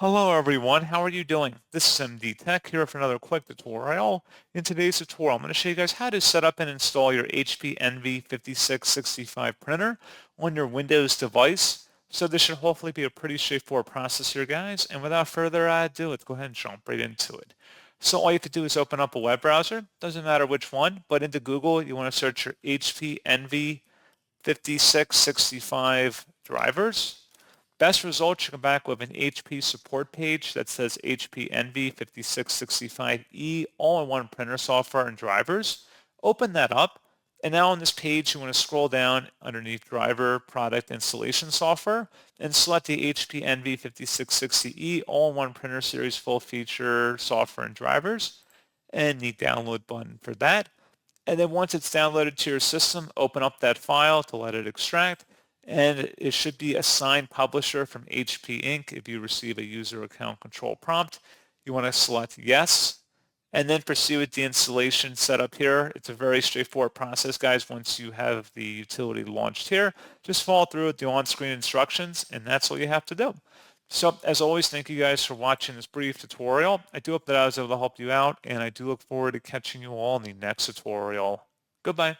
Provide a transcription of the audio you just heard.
Hello everyone, how are you doing? This is MD Tech here for another quick tutorial. In today's tutorial, I'm going to show you guys how to set up and install your HP Envy 5665 printer on your Windows device. So this should hopefully be a pretty straightforward process here, guys. And without further ado, let's go ahead and jump right into it. So all you have to do is open up a web browser. Doesn't matter which one, but into Google, you want to search your HP Envy 5665 drivers. Best results, you come back with an HP support page that says HP Envy 5665E all-in-one printer software and drivers. Open that up, and now on this page you want to scroll down underneath driver product installation software and select the HP Envy 5660E all-in-one printer series full feature software and drivers and the download button for that. And then once it's downloaded to your system, open up that file to let it extract. And it should be assigned publisher from HP Inc. If you receive a user account control prompt, you want to select yes, and then proceed with the installation setup here. It's a very straightforward process, guys. Once you have the utility launched here, just follow through with the on-screen instructions, and that's all you have to do. So as always, thank you guys for watching this brief tutorial. I do hope that I was able to help you out, and I do look forward to catching you all in the next tutorial. Goodbye.